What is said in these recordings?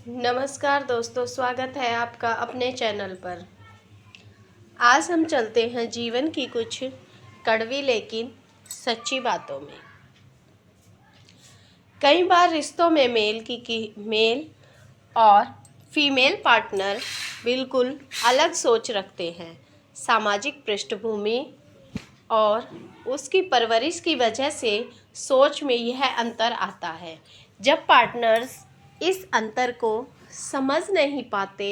नमस्कार दोस्तों, स्वागत है आपका अपने चैनल पर। आज हम चलते हैं जीवन की कुछ कड़वी लेकिन सच्ची बातों में। कई बार रिश्तों में मेल और फीमेल पार्टनर बिल्कुल अलग सोच रखते हैं। सामाजिक पृष्ठभूमि और उसकी परवरिश की वजह से सोच में यह अंतर आता है। जब पार्टनर्स इस अंतर को समझ नहीं पाते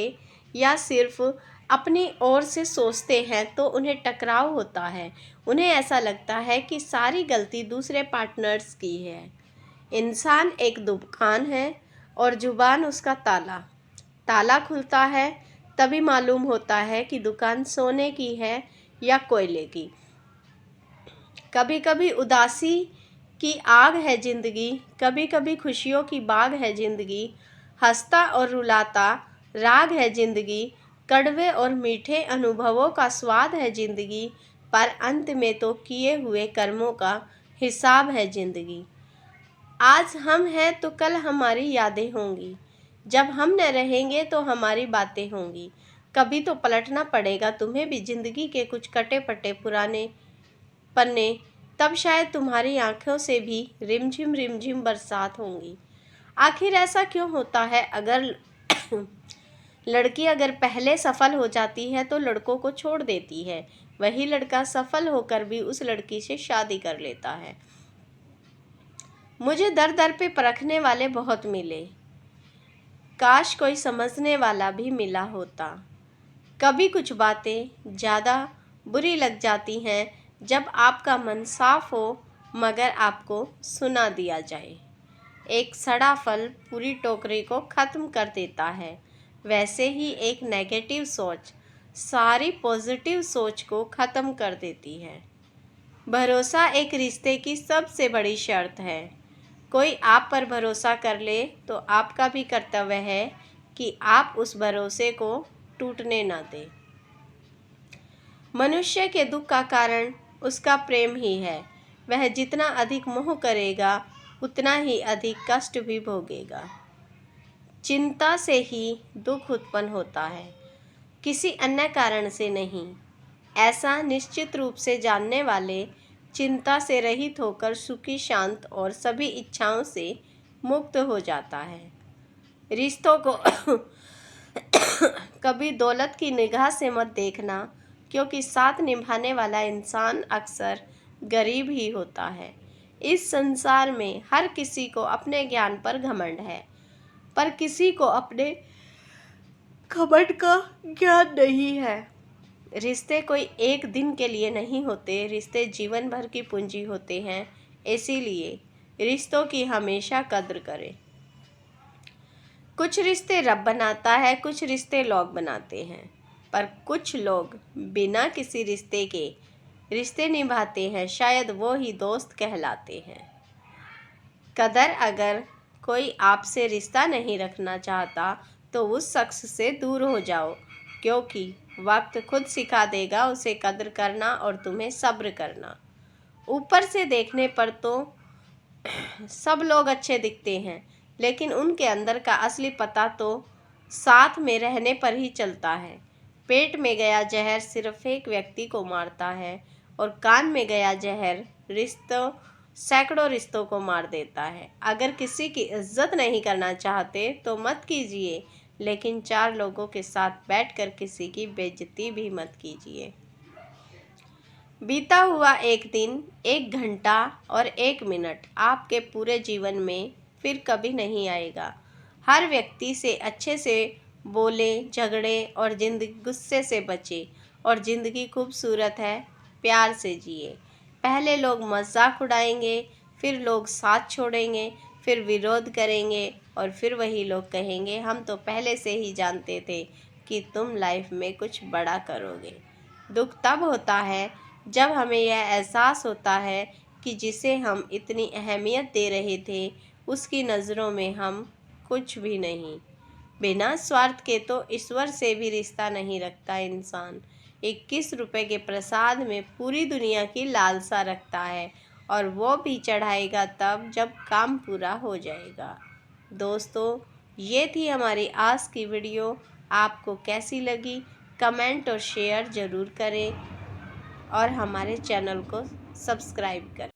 या सिर्फ अपनी ओर से सोचते हैं तो उन्हें टकराव होता है। उन्हें ऐसा लगता है कि सारी गलती दूसरे पार्टनर्स की है। इंसान एक दुकान है और जुबान उसका ताला। ताला खुलता है तभी मालूम होता है कि दुकान सोने की है या कोयले की। कभी कभी उदासी की आग है ज़िंदगी, कभी कभी खुशियों की बाग है ज़िंदगी। हंसता और रुलाता राग है ज़िंदगी, कड़वे और मीठे अनुभवों का स्वाद है ज़िंदगी। पर अंत में तो किए हुए कर्मों का हिसाब है ज़िंदगी। आज हम हैं तो कल हमारी यादें होंगी, जब हम न रहेंगे तो हमारी बातें होंगी। कभी तो पलटना पड़ेगा तुम्हें भी ज़िंदगी के कुछ कटे पटे पुराने पन्ने, तब शायद तुम्हारी आंखों से भी रिमझिम बरसात होंगी। आखिर ऐसा क्यों होता है? लड़की अगर पहले सफल हो जाती है तो लड़कों को छोड़ देती है, वही लड़का सफल होकर भी उस लड़की से शादी कर लेता है। मुझे दर दर पे परखने वाले बहुत मिले, काश कोई समझने वाला भी मिला होता। कभी कुछ बातें ज़्यादा बुरी लग जाती हैं जब आपका मन साफ हो मगर आपको सुना दिया जाए। एक सड़ा फल पूरी टोकरी को ख़त्म कर देता है, वैसे ही एक नेगेटिव सोच सारी पॉजिटिव सोच को ख़त्म कर देती है। भरोसा एक रिश्ते की सबसे बड़ी शर्त है। कोई आप पर भरोसा कर ले तो आपका भी कर्तव्य है कि आप उस भरोसे को टूटने ना दें। मनुष्य के दुख का कारण उसका प्रेम ही है। वह जितना अधिक मोह करेगा उतना ही अधिक कष्ट भी भोगेगा। चिंता से ही दुख उत्पन्न होता है, किसी अन्य कारण से नहीं। ऐसा निश्चित रूप से जानने वाले चिंता से रहित होकर सुखी, शांत और सभी इच्छाओं से मुक्त हो जाता है। रिश्तों को कभी दौलत की निगाह से मत देखना, क्योंकि साथ निभाने वाला इंसान अक्सर गरीब ही होता है। इस संसार में हर किसी को अपने ज्ञान पर घमंड है, पर किसी को अपने घमंड का ज्ञान नहीं है। रिश्ते कोई एक दिन के लिए नहीं होते, रिश्ते जीवन भर की पूंजी होते हैं। इसीलिए रिश्तों की हमेशा कद्र करें। कुछ रिश्ते रब बनाता है, कुछ रिश्ते लोग बनाते हैं, पर कुछ लोग बिना किसी रिश्ते के रिश्ते निभाते हैं, शायद वो ही दोस्त कहलाते हैं। कदर अगर कोई आपसे रिश्ता नहीं रखना चाहता तो उस शख्स से दूर हो जाओ, क्योंकि वक्त खुद सिखा देगा उसे कद्र करना और तुम्हें सब्र करना। ऊपर से देखने पर तो सब लोग अच्छे दिखते हैं, लेकिन उनके अंदर का असली पता तो साथ में रहने पर ही चलता है। पेट में गया जहर सिर्फ एक व्यक्ति को मारता है और कान में गया जहर सैकड़ों रिश्तों को मार देता है। अगर किसी की इज्जत नहीं करना चाहते तो मत कीजिए, लेकिन चार लोगों के साथ बैठकर किसी की बेइज्जती भी मत कीजिए। बीता हुआ एक दिन, एक घंटा और एक मिनट आपके पूरे जीवन में फिर कभी नहीं आएगा। हर व्यक्ति से अच्छे से बोले, झगड़े और गुस्से से बचे। और ज़िंदगी खूबसूरत है, प्यार से जिए। पहले लोग मजाक उड़ाएंगे, फिर लोग साथ छोड़ेंगे, फिर विरोध करेंगे और फिर वही लोग कहेंगे हम तो पहले से ही जानते थे कि तुम लाइफ में कुछ बड़ा करोगे। दुख तब होता है जब हमें यह एहसास होता है कि जिसे हम इतनी अहमियत दे रहे थे उसकी नज़रों में हम कुछ भी नहीं। बिना स्वार्थ के तो ईश्वर से भी रिश्ता नहीं रखता इंसान। 21 रुपए के प्रसाद में पूरी दुनिया की लालसा रखता है, और वो भी चढ़ाएगा तब जब काम पूरा हो जाएगा। दोस्तों, ये थी हमारी आज की वीडियो। आपको कैसी लगी कमेंट और शेयर ज़रूर करें और हमारे चैनल को सब्सक्राइब करें।